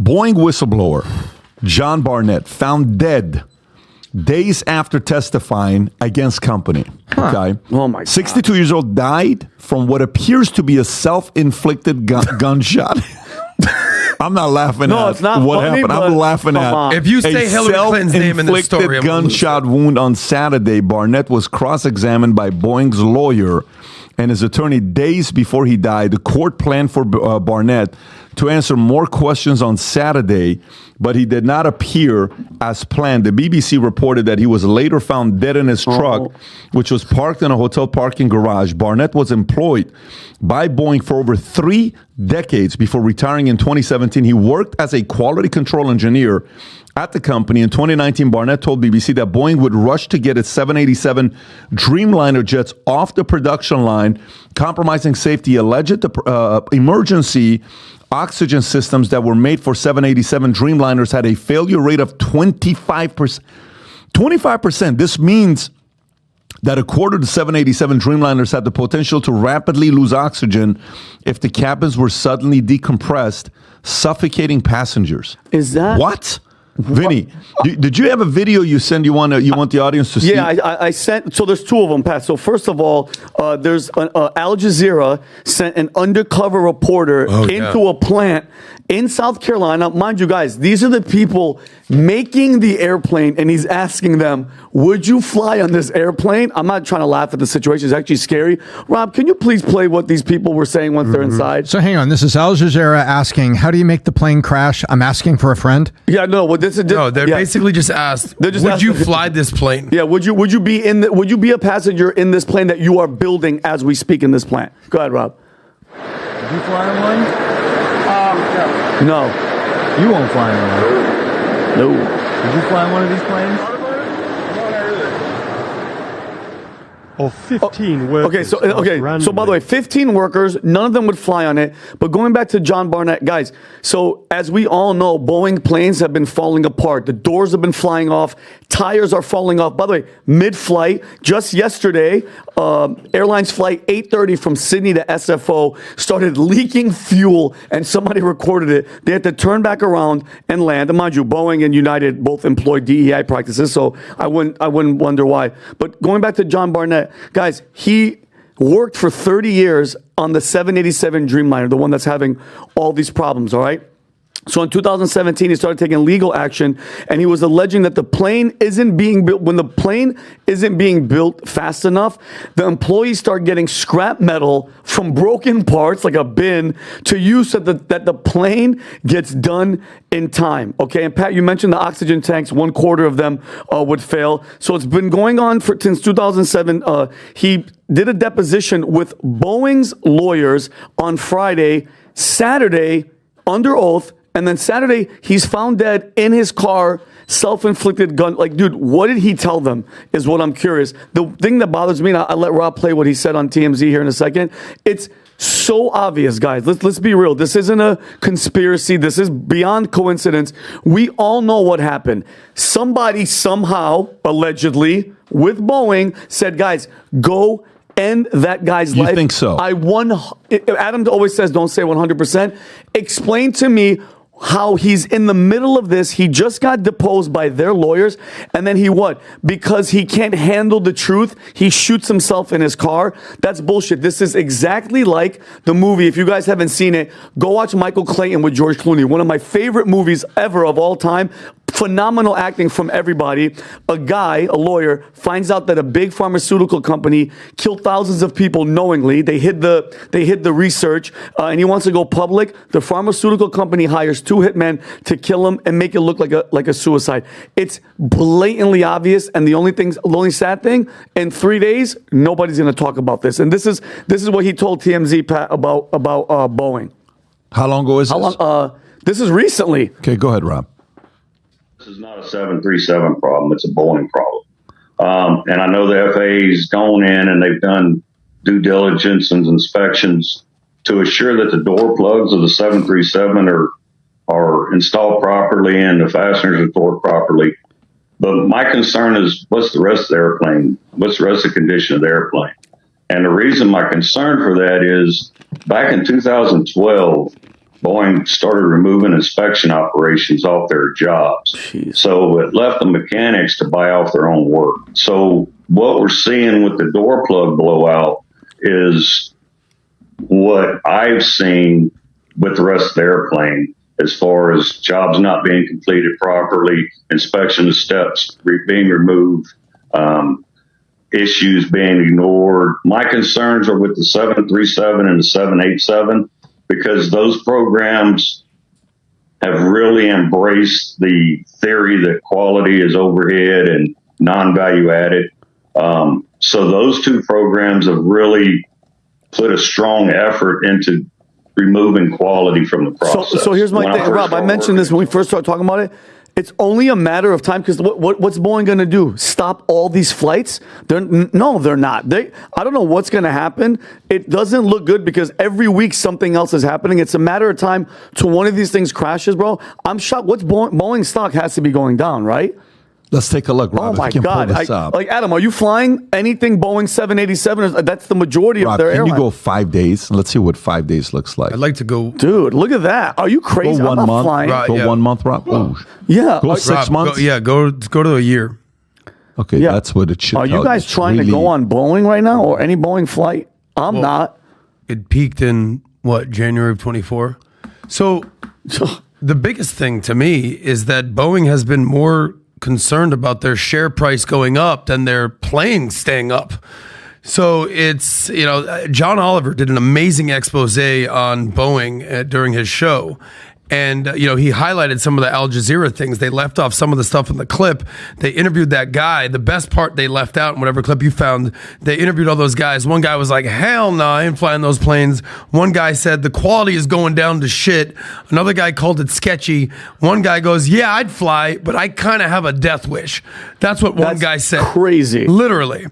Boeing whistleblower John Barnett found dead days after testifying against company. Okay. Oh my God. 62 years old, died from what appears to be a self-inflicted gunshot. I'm not laughing at it's not what funny, happened. I'm laughing at on. If you say Hillary Clinton's name in the story, I'm gunshot wound on Saturday. Barnett was cross-examined by Boeing's lawyer and his attorney days before he died. The court planned for Barnett to answer more questions on Saturday, but he did not appear as planned. The BBC reported that he was later found dead in his truck, which was parked in a hotel parking garage. Barnett was employed by Boeing for over 3 decades before retiring in 2017. He worked as a quality control engineer at the company. In 2019, Barnett told BBC that Boeing would rush to get its 787 Dreamliner jets off the production line, compromising safety. Alleged emergency oxygen systems that were made for 787 Dreamliners had a failure rate of 25%. 25%. This means that a quarter of the 787 Dreamliners had the potential to rapidly lose oxygen if the cabins were suddenly decompressed, suffocating passengers. Is that what? Vinny, did you have a video you send? You want the audience to see? Yeah, I sent. So there's 2 of them, Pat. So first of all, there's Al Jazeera sent an undercover reporter into a plant in South Carolina. Mind you, guys, these are the people making the airplane, and he's asking them, "Would you fly on this airplane?" I'm not trying to laugh at the situation; it's actually scary. Rob, can you please play what these people were saying once they're inside? So hang on, this is Al Jazeera asking, "How do you make the plane crash?" I'm asking for a friend. Yeah, no. What this is? They're basically just asked, would you fly this plane? Yeah, would you be a passenger in this plane that you are building as we speak in this plant? Go ahead, Rob. Would you fly in one? No. You won't fly in one. No. Would you fly in one of these planes? Oh, 15 workers. So by the way, 15 workers, none of them would fly on it. But going back to John Barnett, guys, so as we all know, Boeing planes have been falling apart. The doors have been flying off. Tires are falling off. By the way, mid-flight, just yesterday, Airlines Flight 830 from Sydney to SFO started leaking fuel, and somebody recorded it. They had to turn back around and land. And mind you, Boeing and United both employ DEI practices, so I wouldn't wonder why. But going back to John Barnett, guys, he worked for 30 years on the 787 Dreamliner, the one that's having all these problems, all right? So in 2017, he started taking legal action, and he was alleging that the plane isn't being built. When the plane isn't being built fast enough, the employees start getting scrap metal from broken parts, like a bin, to use so that the plane gets done in time. Okay, and Pat, you mentioned the oxygen tanks. 1/4 of them would fail. So it's been going on since 2007. He did a deposition with Boeing's lawyers on Friday, Saturday, under oath. And then Saturday, he's found dead in his car, self-inflicted gun. Like, dude, what did he tell them is what I'm curious. The thing that bothers me, and I'll let Rob play what he said on TMZ here in a second. It's so obvious, guys. Let's be real. This isn't a conspiracy. This is beyond coincidence. We all know what happened. Somebody somehow, allegedly, with Boeing, said, guys, go end that guy's life. You think so? Adam always says, don't say 100%. Explain to me how he's in the middle of this. He just got deposed by their lawyers. And then he what? Because he can't handle the truth, he shoots himself in his car. That's bullshit. This is exactly like the movie. If you guys haven't seen it, go watch Michael Clayton with George Clooney. One of my favorite movies ever of all time. Phenomenal acting from everybody. A guy, a lawyer, finds out that a big pharmaceutical company killed thousands of people knowingly. They hid the research, and he wants to go public. The pharmaceutical company hires 2 hitmen to kill him and make it look like a suicide. It's blatantly obvious, and the only sad thing, in 3 days, nobody's going to talk about this. And this is what he told TMZ, Pat, about Boeing. How long ago is this? This is recently. Okay, go ahead, Rob. This is not a 737 problem. It's a Boeing problem. And I know the FAA's gone in and they've done due diligence and inspections to assure that the door plugs of the 737 are installed properly and the fasteners are torqued properly. But my concern is, what's the rest of the airplane? What's the rest of the condition of the airplane? And the reason my concern for that is, back in 2012, Boeing started removing inspection operations off their jobs. Jeez. So it left the mechanics to buy off their own work. So what we're seeing with the door plug blowout is what I've seen with the rest of the airplane, as far as jobs not being completed properly, inspection steps being removed, issues being ignored. My concerns are with the 737 and the 787, because those programs have really embraced the theory that quality is overhead and non-value added. So those two programs have really put a strong effort into removing quality from the process. So here's my thing, Rob. I mentioned this when we first started talking about it. It's only a matter of time, because what's Boeing going to do? Stop all these flights? No, they're not. I don't know what's going to happen. It doesn't look good, because every week something else is happening. It's a matter of time till one of these things crashes, bro. I'm shocked. What's Boeing stock has to be going down, right? Let's take a look, Rob. Oh if my you can God! Pull this up. Like, Adam, are you flying anything Boeing 787? That's the majority Rob, of their can airline. you go 5 days? Let's see what 5 days looks like. I'd like to go. Dude, look at that. Are you crazy? Go I'm 1 not month. flying. Right. Go Yeah. 1 month, Rob. Oh. Yeah. Go Are- 6 months. Go to a year. Okay, Yeah. that's what it should. Are you tell guys It's trying to really- go on Boeing right now, or any Boeing flight? I'm not. It peaked in January of 24. So the biggest thing to me is that Boeing has been more concerned about their share price going up than their plane staying up. So it's, John Oliver did an amazing expose on Boeing during his show. And, he highlighted some of the Al Jazeera things. They left off some of the stuff in the clip. They interviewed that guy. The best part they left out in whatever clip you found, they interviewed all those guys. One guy was like, hell no, I ain't flying those planes. One guy said the quality is going down to shit. Another guy called it sketchy. One guy goes, yeah, I'd fly, but I kind of have a death wish. That's what one guy said. Crazy. Literally.